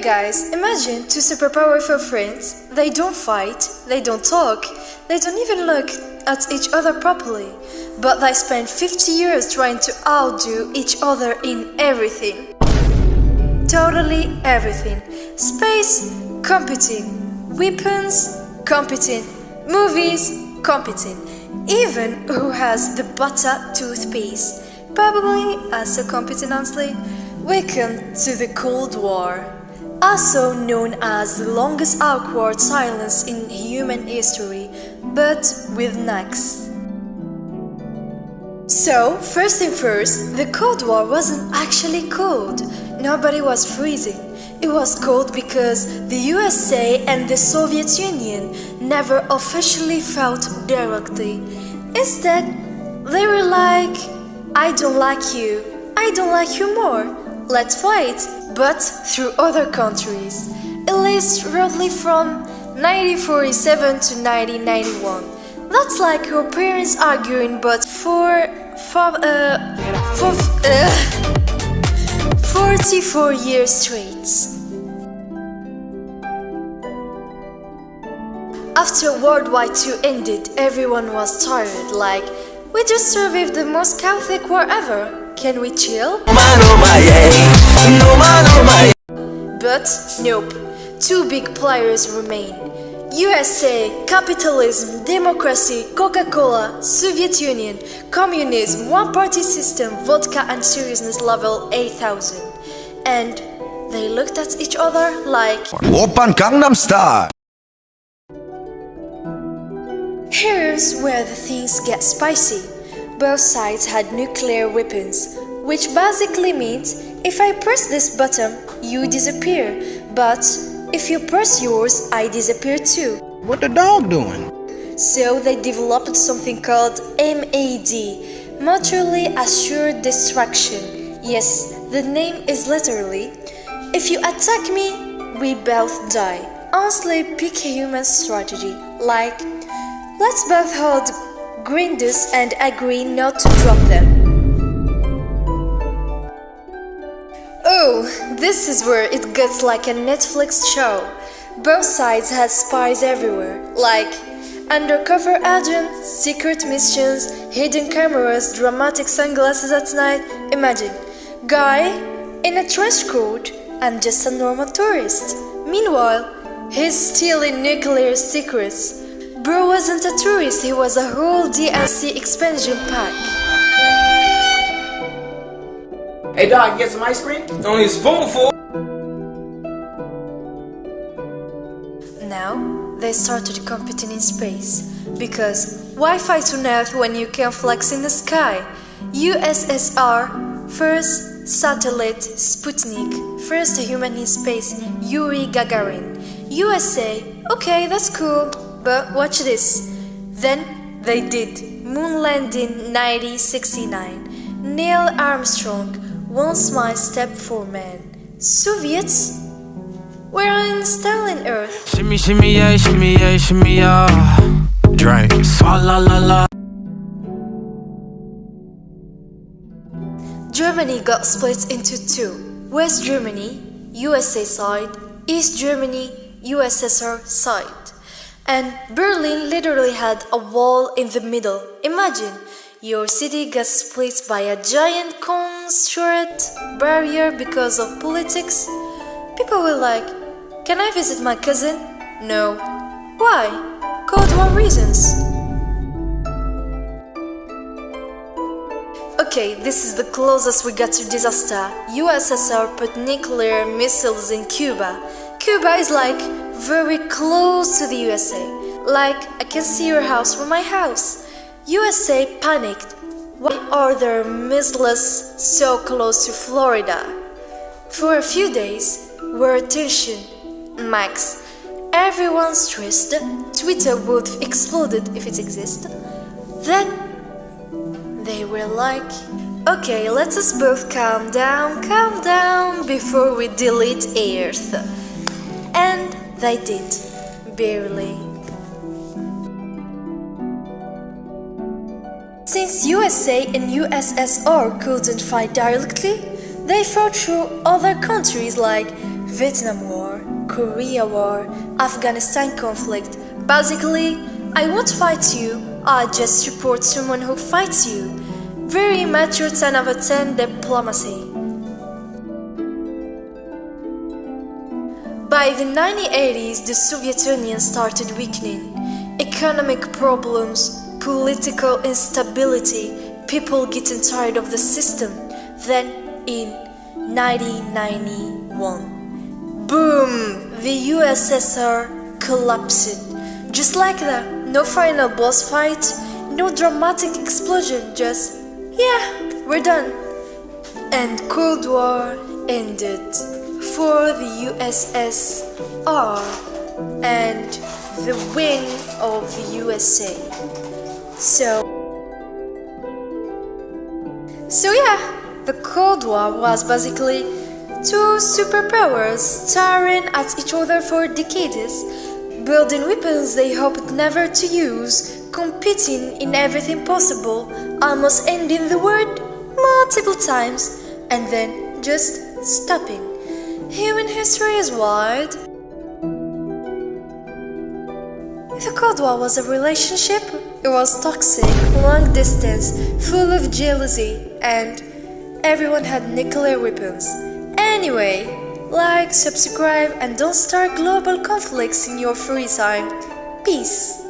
guys, imagine two super powerful friends. They don't fight, they don't talk, they don't even look at each other properly, but they spend 50 years trying to outdo each other in everything. Totally everything. Space, competing. Weapons, competing. Movies, competing. Even who has the butter toothpaste. Probably also competing, honestly. Welcome to the Cold War, also known as the longest awkward silence in human history, but with knacks. So, first thing first, the Cold War wasn't actually cold. Nobody was freezing. It was cold because the USA and the Soviet Union never officially fought directly. Instead, they were like, I don't like you, I don't like you more. Let's fight, but through other countries. It lists roughly from 1947 to 1991. That's like your parents arguing, but for 44 years straight. After World War II ended, everyone was tired, like, we just survived the most chaotic war ever. Can we chill? But nope, two big players remain. USA, capitalism, democracy, Coca-Cola, Soviet Union, communism, one-party system, vodka and seriousness level 8000. And they looked at each other like Oppan Gangnam Style. Here's where the things get spicy. Both sides had nuclear weapons, which basically means if I press this button, you disappear, but if you press yours, I disappear too. What the dog doing? So they developed something called MAD, Mutually Assured Destruction. Yes, the name is literally, if you attack me, we both die. Honestly, pick a human strategy, like, let's both hold grinders and agree not to drop them. Oh, this is where it gets like a Netflix show. Both sides had spies everywhere, like undercover agents, secret missions, hidden cameras, dramatic sunglasses at night. Imagine, guy in a trench coat, I'm just a normal tourist. Meanwhile, he's stealing nuclear secrets. Bro wasn't a tourist, he was a whole DLC expansion pack. Hey dog, get some ice cream? Only a spoonful. Now, they started competing in space. Because why fight on Earth when you can flex in the sky? USSR, first satellite Sputnik, first human in space, Yuri Gagarin. USA, okay, that's cool. But watch this. Then they did. Moon landing 1969. Neil Armstrong, once my step for man. Soviets were installing Earth. Shimmy, shimmy, yeah, shimmy, yeah, shimmy, yeah. Drink. Swalla la la. Germany got split into two. West Germany, USA side, East Germany, USSR side. And Berlin literally had a wall in the middle. Imagine, your city got split by a giant construct barrier because of politics. People were like, can I visit my cousin? No. Why? Cold War reasons. Okay, this is the closest we got to disaster. USSR put nuclear missiles in Cuba. Cuba is like very close to the USA. Like, I can see your house from my house. USA panicked. Why are there missiles so close to Florida? For a few days, were tension max. Everyone stressed. Twitter would have exploded if it existed. Then they were like, okay, let us both calm down before we delete Earth. And they did, barely. Since USA and USSR couldn't fight directly, they fought through other countries like Vietnam War. Korea War, Afghanistan conflict. Basically, I won't fight you, I just support someone who fights you. Very mature 10 out of 10 diplomacy. By the 1980s, the Soviet Union started weakening. Economic problems, political instability, people getting tired of the system. Then, in 1991, boom! The USSR collapsed. Just like that, no final boss fight, no dramatic explosion, just, yeah, we're done. And Cold War ended for the USSR and the win of the USA. So yeah, the Cold War was basically two superpowers staring at each other for decades, building weapons they hoped never to use, competing in everything possible, almost ending the world multiple times, and then just stopping. Human history is wide. The Cold War was a relationship. It was toxic, long distance, full of jealousy, and everyone had nuclear weapons. Anyway, like, subscribe, and don't start global conflicts in your free time. Peace.